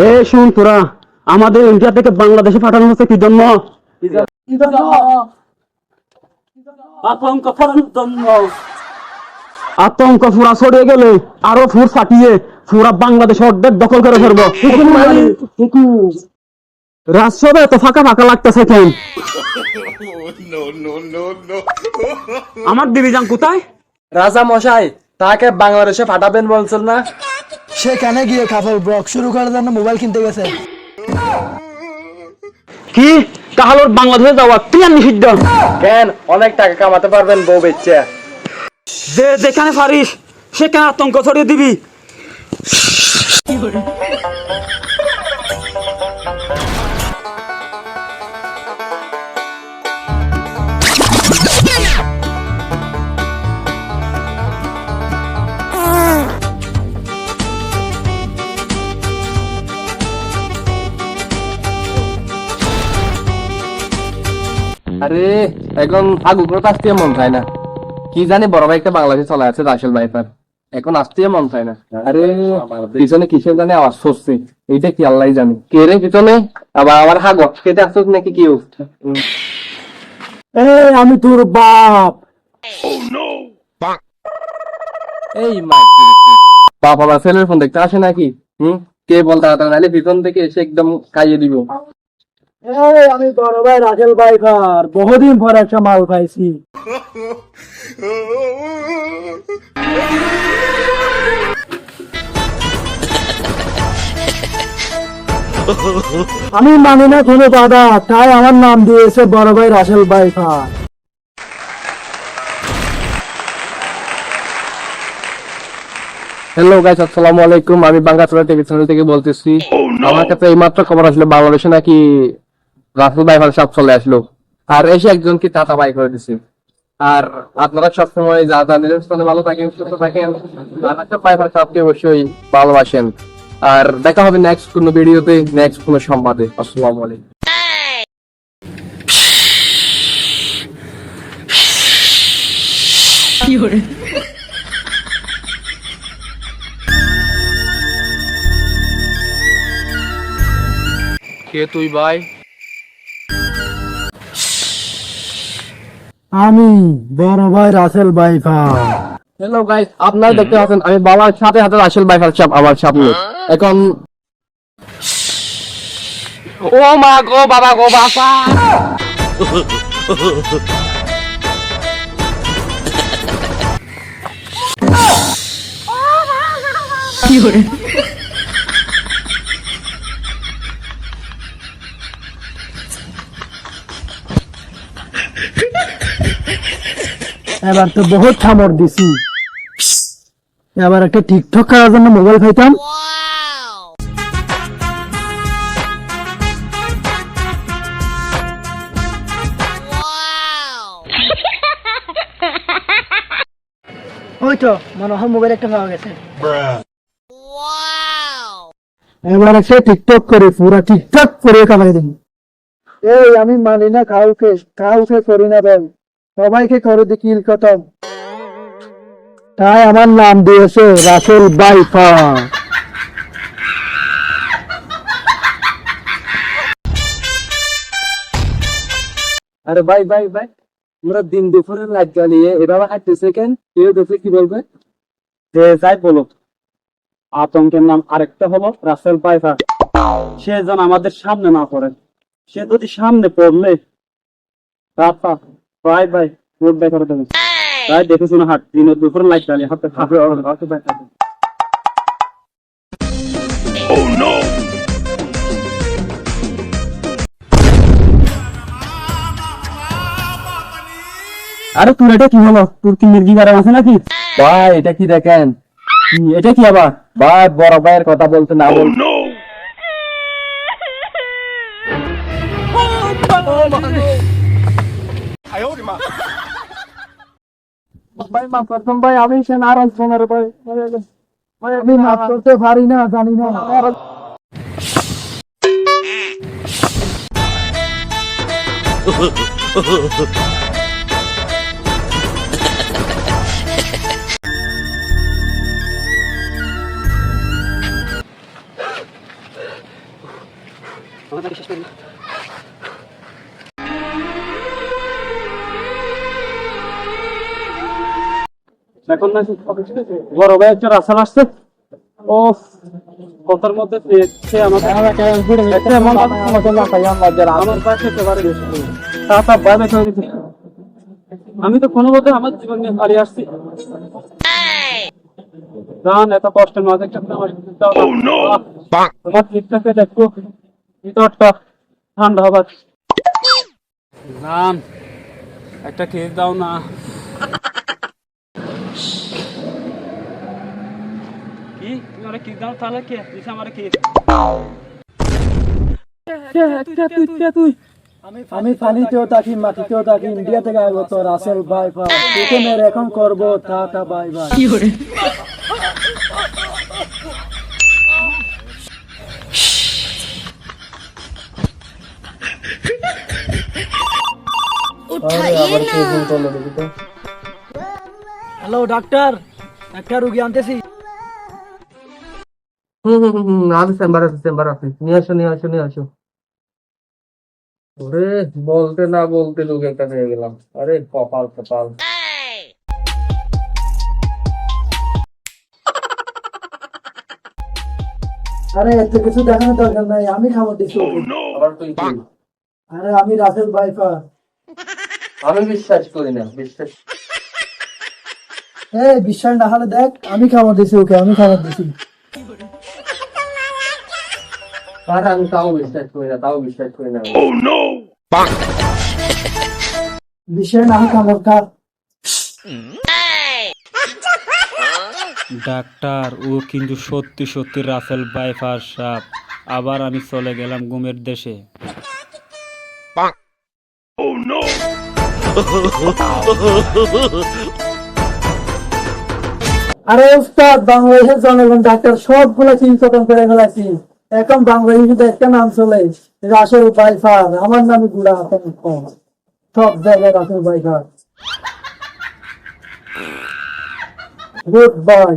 এই শুন তোরা, আমাদের ইন্ডিয়া থেকে বাংলাদেশে পাঠানো হচ্ছে কি জন্য? আতঙ্ক ফুরা ছড়িয়ে গেলে আরো ফুর ফাটিয়ে পুরা বাংলাদেশ অর্ধেক দখল করে ফেলবো। রাজসভা এত ফাঁকা ফাঁকা লাগতেছে কেন? আমার ডিভিশন কোথায়? রাজা মশাই তাকে বাংলাদেশে পাঠাবেন বলছেন না? সেখানে গিয়ে কাপড় ব্লগ শুরু করার জন্য মোবাইল কিনতে গেছে। কি তাহলে বাংলাদেশে যাওয়া ক্লিয়ার নিষিদ্ধ? কেন? অনেক টাকা কামাতে পারবেন বউ বেচে। যে যেখানে পারিস সেখানে আতঙ্ক ছড়িয়ে দিবি। আরে এখন আগুন আসতে মন চায় না। কি জানি বড় ভাই একটা বাংলাদেশে চলে আছে রাসেল ভাইপার, এখন আসতে মন চায় না। আরে পিছনে কিসের জানি আওয়াজ শুনছি, এইটা কি আল্লাহ জানে। কে রে পিছনে? আবার আমার হাগ খেতে আসছিস নাকি কেউ? আমি তোর বাপ। এই বাপ আমার ছেলের ফোন দেখতে আসে নাকি? কে বল তাড়াতাড়ি, নাহলে পিছন থেকে এসে একদম খাইয়ে দিব। আমি বড় ভাই রাসেল ভাইপার, বহুদিন পর একটা মাল পাইছি। আমি মানি না কোনো দাদা, তাই আমার নাম দিয়েছে বড় ভাই রাসেল ভাইপার। হ্যালো গাইস, আসসালামু আলাইকুম। আমি বাংলাচোরা টিভি চ্যানেল থেকে বলতেছি। আমার কাছে এইমাত্র খবর আসলো বাংলাদেশে নাকি রাসেল ভাইপার সাপ চলে আসলো, আর এসে একজনকে টাটা বাই করে দিছে। আর আপনারা সবসময় যা জানেন ভালো থাকেন, সুস্থ থাকেন, আর রাসেল ভাইপার সাপকে অবশ্যই ভালোবাসেন। আর দেখা হবে নেক্সট কোনো ভিডিওতে, নেক্সট কোনো সংবাদে। আসসালামু আলাইকুম। কে তুই ভাই? আমি বড় ভাই রাসেল ভাইপার। হ্যালো গাইস, আপনারা দেখতে পাচ্ছেন আমি বাবার সাথে হাতে রাসেল ভাইপার সাপ আমার সামনে। এখন ও মা গো বাবা গো বাবা, এবার তো বহুত থামর দিছি, এবার একটা টিকটক করার জন্য মোবাইল খাইতাম। ওই তো মনে হয় মোবাইল একটা পাওয়া গেছে। এবার একটা টিকটক করে পুরা টিকটক করে কামাই দিন। এই আমি মানি না কাউকে, কাউকে করি না ভাই, সবাইকে করে দি কিল খতম। তাই আমার নাম দিয়েছে রাসেল ভাইপার। আরে ভাই ভাই ভাই, আমরা দিন দুপুরে লাইট জ্বালিয়ে এভাবে হাঁটতেছে কেন? কেউ দেখলে কি বলবে? যে যাই বলো, আতঙ্কের নাম আরেকটা হলো রাসেল ভাইপার। সে যেন আমাদের সামনে না পড়ে, সে যদি সামনে পড়লে ভাই ভাই রোড বাই করে দেবে। তাই দেখে শুনে হাট, দিন দুপুরে লাইট জ্বালিয়ে হাতে আরে তোর এটা কি হলো? তোর কি মির্গি গারাম আছে নাকি? ভাই এটা কি দেখেন? এটা কি আবার? ভাই বড় ভাইয়ের কথা বলতে না বল। ভাই মাফ করতাম ভাই, আমি সে নারাজ বোনের ভাই, আমি মাফ করতে পারি না, জানি না। এখন না বড় ভাই একটা রাসেল আসছে, ও কথার মধ্যে সে আমাকে আমার পাশে একেবারে তাতা ভয় বের হয়ে গেছে। আমি তো কোনো মতে আমার জীবন নিয়ে পালিয়ে আসছি। জান এত কষ্টের মাঝে একটা আমার তোমার ঠিকঠাকে দেখো ভিতরটা ঠান্ডা হবার। জান একটা খেয়ে দাও না। কি তুমি ওরা কি দাও তাহলে কে দিছে আমারে কি? তুই আমি পানিতেও থাকি, মাটিতেও থাকি, ইন্ডিয়া থেকে আগত রাসেল ভাই ভাই তোকে মেরে এখন করবো tata bye bye. Hello doctor, একটা রুগী আনতেছি। আমি চেম্বার আছে, নিয়ে আসো। ওরে বলতে না বলতে লোক একটা নিয়ে গেলাম। আরে কপাল। আরে এত কিছু দেখানোর দরকার নাই, আমি খাবার দিচ্ছি। আবার তুই কি? আরে আমি রাসেল ভাই ভাই। আমি বিশ্বাস করি না, বিশ্বাস। বিশ্বাস না হলে দেখ, আমি খাবার দিছি ওকে, আমি খাবার দিছি। আর আমি তাও বিশ্বাস করি না। বিশ্বাস না হলে খাবার খা। ডাক্তার ও কিন্তু সত্যি সত্যি রাসেল বাইফার সাপ। আবার আমি চলে গেলাম ঘুমের দেশে। আরে উস্তাদ, বাংলাদেশের জনগণ ডাক্তার সবগুলো চিন্তা করে ফেলাছি। এখন বাংলাদেশে একটা নাম চলে, রাসেল বাইফার। আমার নামে গুড়া হাতে সব জায়গায় রাসেল বাইফার। Good bye.